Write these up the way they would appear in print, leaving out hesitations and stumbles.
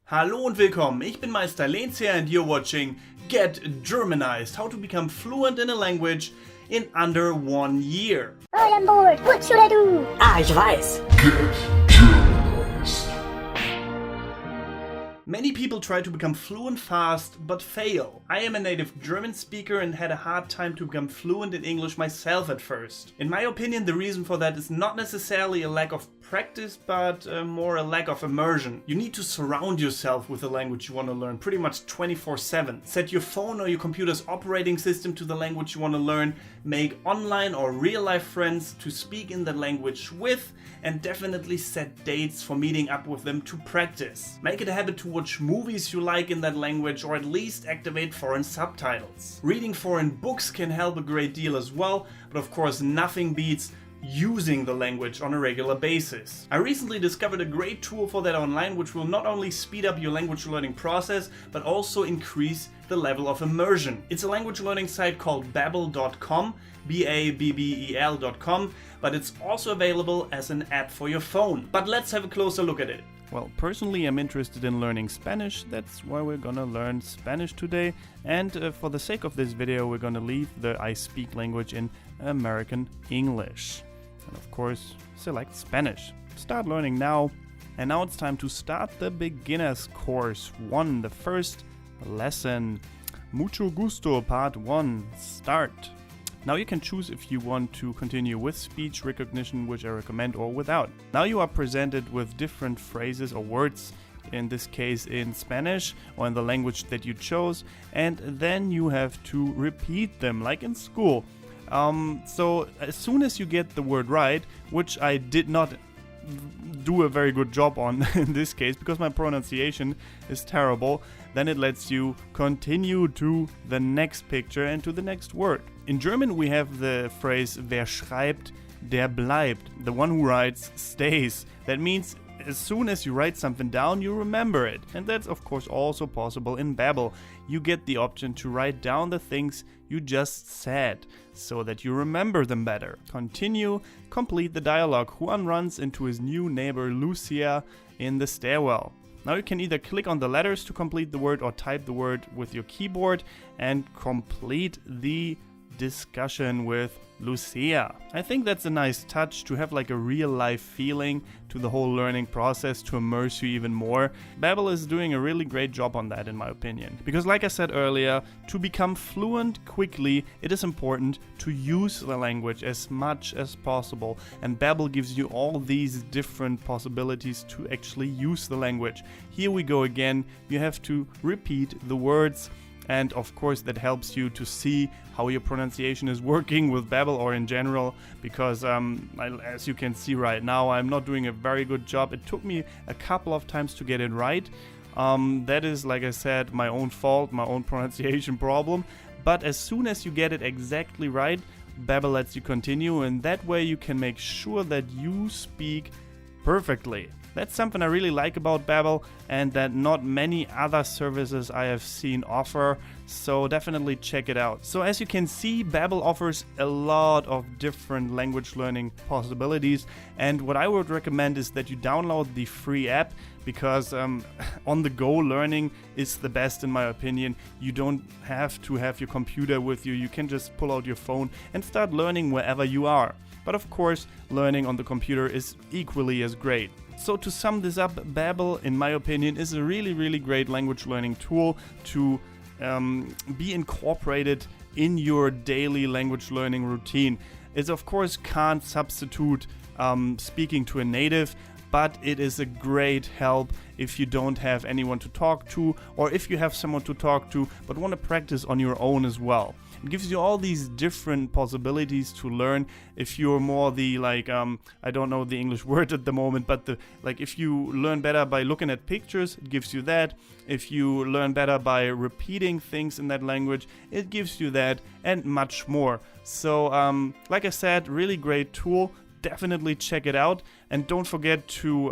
Hallo und willkommen, ich bin Meister Lehnsherr and you're watching Get Germanized, how to become fluent in a language in under 1 year. I am bored. What should I do? Ich weiß. Get Germanized. Many people try to become fluent fast, but fail. I am a native German speaker and had a hard time to become fluent in English myself at first. In my opinion, the reason for that is not necessarily a lack of practice, but more a lack of immersion. You need to surround yourself with the language you want to learn pretty much 24/7. Set your phone or your computer's operating system to the language you want to learn, make online or real-life friends to speak in the language with, and definitely set dates for meeting up with them to practice. Make it a habit to watch movies you like in that language or at least activate foreign subtitles. Reading foreign books can help a great deal as well, but of course nothing beats using the language on a regular basis. I recently discovered a great tool for that online, which will not only speed up your language learning process, but also increase the level of immersion. It's a language learning site called babbel.com, babbel.com, but it's also available as an app for your phone. But let's have a closer look at it. Well, personally I'm interested in learning Spanish, that's why we're gonna learn Spanish today, and for the sake of this video we're gonna leave the I speak language in American English. And of course, select Spanish. Start learning now. And now it's time to start the beginner's course 1, the first lesson. Mucho gusto, part 1, start. Now you can choose if you want to continue with speech recognition, which I recommend, or without. Now you are presented with different phrases or words, in this case in Spanish or in the language that you chose, and then you have to repeat them like in school. So as soon as you get the word right, which I did not do a very good job on in this case because my pronunciation is terrible, then it lets you continue to the next picture and to the next word. In German we have the phrase wer schreibt, der bleibt. The one who writes stays. That means as soon as you write something down, you remember it. And that's of course also possible in Babbel. You get the option to write down the things you just said, so that you remember them better. Continue, complete the dialogue. Juan runs into his new neighbor Lucia in the stairwell. Now you can either click on the letters to complete the word or type the word with your keyboard and complete the discussion with Lucia. I think that's a nice touch to have like a real life feeling to the whole learning process, to immerse you even more. Babbel is doing a really great job on that in my opinion. Because like I said earlier, to become fluent quickly, it is important to use the language as much as possible. And Babbel gives you all these different possibilities to actually use the language. Here we go again, you have to repeat the words. And of course that helps you to see how your pronunciation is working with Babbel or in general, because as you can see right now, I'm not doing a very good job. It took me a couple of times to get it right. That is, like I said, my own fault, my own pronunciation problem. But as soon as you get it exactly right, Babbel lets you continue, and that way you can make sure that you speak perfectly. That's something I really like about Babbel, and that not many other services I have seen offer, so definitely check it out. So as you can see, Babbel offers a lot of different language learning possibilities, and what I would recommend is that you download the free app, because on-the-go learning is the best in my opinion. You don't have to have your computer with you, you can just pull out your phone and start learning wherever you are. But of course, learning on the computer is equally as great. So to sum this up, Babbel, in my opinion, is a really great language learning tool to be incorporated in your daily language learning routine. It of course can't substitute speaking to a native, but it is a great help if you don't have anyone to talk to, or if you have someone to talk to but want to practice on your own as well. It gives you all these different possibilities to learn. If you're more the I don't know the English word at the moment, but if you learn better by looking at pictures, it gives you that. If you learn better by repeating things in that language, it gives you that, and much more. So like I said, really great tool. Definitely check it out, and don't forget to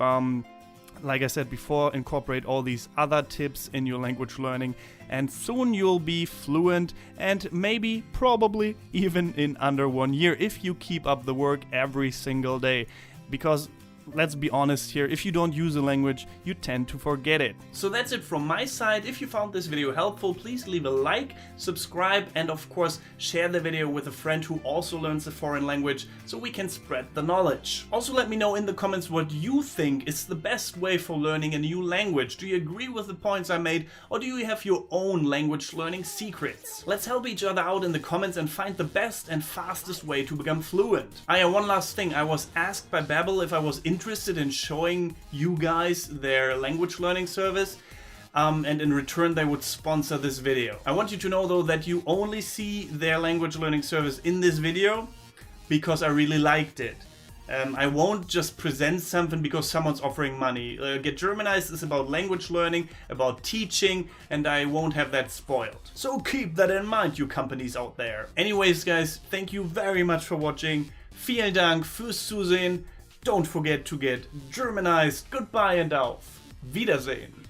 like I said before, incorporate all these other tips in your language learning, and soon you'll be fluent, and maybe, probably, even in under 1 year if you keep up the work every single day. Because let's be honest here, if you don't use a language, you tend to forget it. So that's it from my side. If you found this video helpful, please leave a like, subscribe, and of course share the video with a friend who also learns a foreign language so we can spread the knowledge. Also let me know in the comments what you think is the best way for learning a new language. Do you agree with the points I made, or do you have your own language learning secrets? Let's help each other out in the comments and find the best and fastest way to become fluent. One last thing, I was asked by Babbel if I was interested in showing you guys their language learning service, and in return they would sponsor this video. I want you to know though that you only see their language learning service in this video because I really liked it. I won't just present something because someone's offering money. Get Germanized is about language learning, about teaching, and I won't have that spoiled. So keep that in mind, you companies out there. Anyways guys, thank you very much for watching. Vielen Dank fürs Zusehen. Don't forget to get Germanized. Goodbye and auf Wiedersehen.